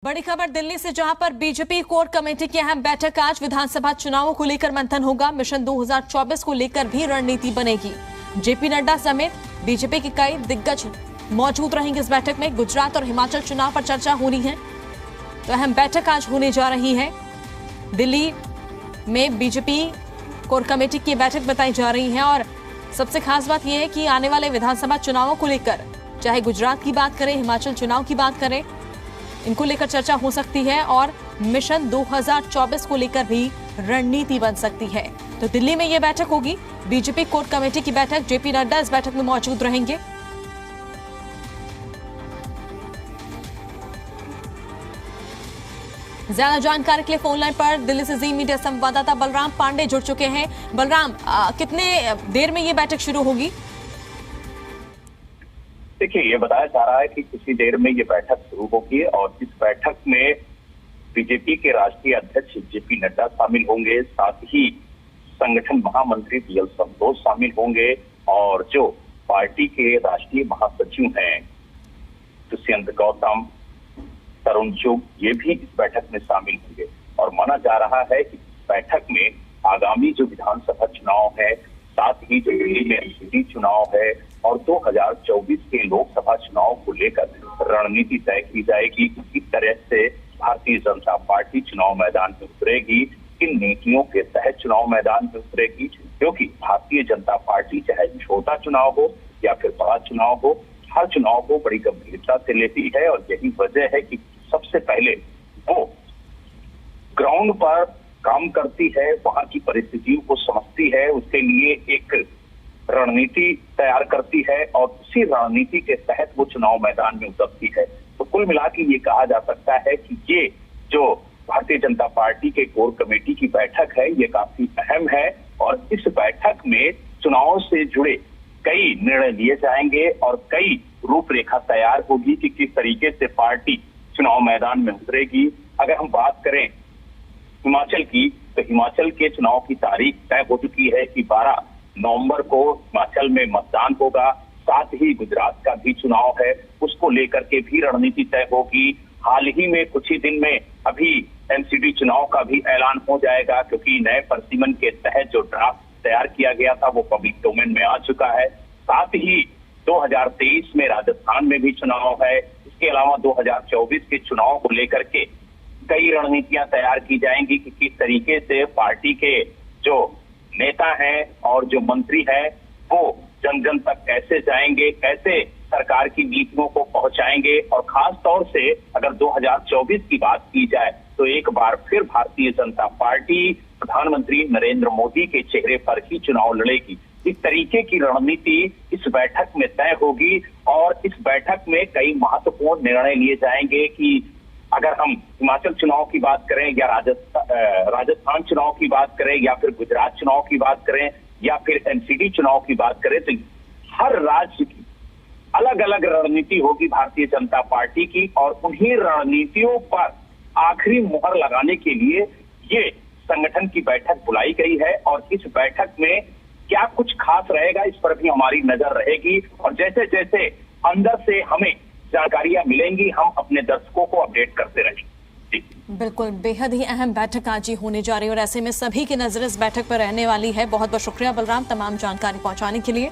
बड़ी खबर दिल्ली से, जहां पर बीजेपी कोर कमेटी की अहम बैठक। आज विधानसभा चुनावों को लेकर मंथन होगा। मिशन 2024 को लेकर भी रणनीति बनेगी। जेपी नड्डा समेत बीजेपी के कई दिग्गज मौजूद रहेंगे इस बैठक में। गुजरात और हिमाचल चुनाव पर चर्चा होनी है, तो अहम बैठक आज होने जा रही है। दिल्ली में बीजेपी कोर कमेटी की बैठक बताई जा रही है और सबसे खास बात यह है कि आने वाले विधानसभा चुनावों को लेकर, चाहे गुजरात की बात करें, हिमाचल चुनाव की बात करें, इनको लेकर चर्चा हो सकती है और मिशन 2024 को लेकर भी रणनीति बन सकती है। तो दिल्ली में यह बैठक होगी, बीजेपी कोर कमेटी की बैठक। जेपी नड्डा इस बैठक में मौजूद रहेंगे। ज्यादा जानकारी के लिए फोन लाइन पर दिल्ली से जी मीडिया संवाददाता बलराम पांडे जुड़ चुके हैं। बलराम, कितने देर में यह बैठक शुरू होगी? देखिए, ये बताया जा रहा है कि कुछ ही देर में ये बैठक शुरू होगी और इस बैठक में बीजेपी के राष्ट्रीय अध्यक्ष जेपी नड्डा शामिल होंगे, साथ ही संगठन महामंत्री बीएल संतोष शामिल होंगे और जो पार्टी के राष्ट्रीय महासचिव हैं दुष्यंत गौतम, तरुण चुग, ये भी इस बैठक में शामिल होंगे। और माना जा रहा है कि इस बैठक में आगामी जो विधानसभा चुनाव है, साथ ही जो दिल्ली में एमसीडी चुनाव है और 2024 के लोकसभा चुनाव को लेकर रणनीति तय की जाएगी। किस तरह से भारतीय जनता पार्टी चुनाव मैदान में उतरेगी, किन नीतियों के तहत चुनाव मैदान में उतरेगी, क्योंकि भारतीय जनता पार्टी चाहे छोटा चुनाव हो या फिर बड़ा चुनाव हो, हर चुनाव को बड़ी गंभीरता से लेती है। और यही वजह है कि सबसे पहले वो ग्राउंड पर काम करती है, वहां की परिस्थितियों को समझती है, उसके लिए एक रणनीति तैयार करती है और उसी रणनीति के तहत वो चुनाव मैदान में उतरती है। तो कुल मिला के ये कहा जा सकता है कि ये जो भारतीय जनता पार्टी के कोर कमेटी की बैठक है, ये काफी अहम है और इस बैठक में चुनाव से जुड़े कई निर्णय लिए जाएंगे और कई रूपरेखा तैयार होगी कि किस तरीके से पार्टी चुनाव मैदान में उतरेगी। अगर हम बात करें हिमाचल की, तो हिमाचल के चुनाव की तारीख तय हो चुकी है कि 12 नवंबर को हिमाचल में मतदान होगा। साथ ही गुजरात का भी चुनाव है, उसको लेकर के भी रणनीति तय होगी। हाल ही में कुछ ही दिन में अभी एमसीडी चुनाव का भी ऐलान हो जाएगा, क्योंकि नए परिसीमन के तहत जो ड्राफ्ट तैयार किया गया था वो पब्लिक डोमेन में आ चुका है। साथ ही 2023 में राजस्थान में भी चुनाव है। इसके अलावा 2024 के चुनाव को लेकर के कई रणनीतियां तैयार की जाएंगी कि किस तरीके से पार्टी के जो नेता हैं और जो मंत्री हैं वो जन जन तक कैसे जाएंगे, कैसे सरकार की नीतियों को पहुंचाएंगे। और खास तौर से अगर 2024 की बात की जाए तो एक बार फिर भारतीय जनता पार्टी प्रधानमंत्री नरेंद्र मोदी के चेहरे पर ही चुनाव लड़ेगी। इस तरीके की रणनीति इस बैठक में तय होगी और इस बैठक में कई महत्वपूर्ण निर्णय लिए जाएंगे कि अगर हम हिमाचल चुनाव की बात करें या राजस्थान चुनाव की बात करें या फिर गुजरात चुनाव की बात करें या फिर एमसीडी चुनाव की बात करें, तो हर राज्य की अलग अलग रणनीति होगी भारतीय जनता पार्टी की। और उन्हीं रणनीतियों पर आखिरी मुहर लगाने के लिए ये संगठन की बैठक बुलाई गई है और इस बैठक में क्या कुछ खास रहेगा, इस पर भी हमारी नजर रहेगी। और जैसे जैसे अंदर से हमें जानकारियां मिलेंगी, हम अपने दर्शकों को अपडेट करते रहेंगे। बिल्कुल, बेहद ही अहम बैठक आज ही होने जा रही है और ऐसे में सभी की नजर इस बैठक पर रहने वाली है। बहुत बहुत शुक्रिया बलराम, तमाम जानकारी पहुंचाने के लिए।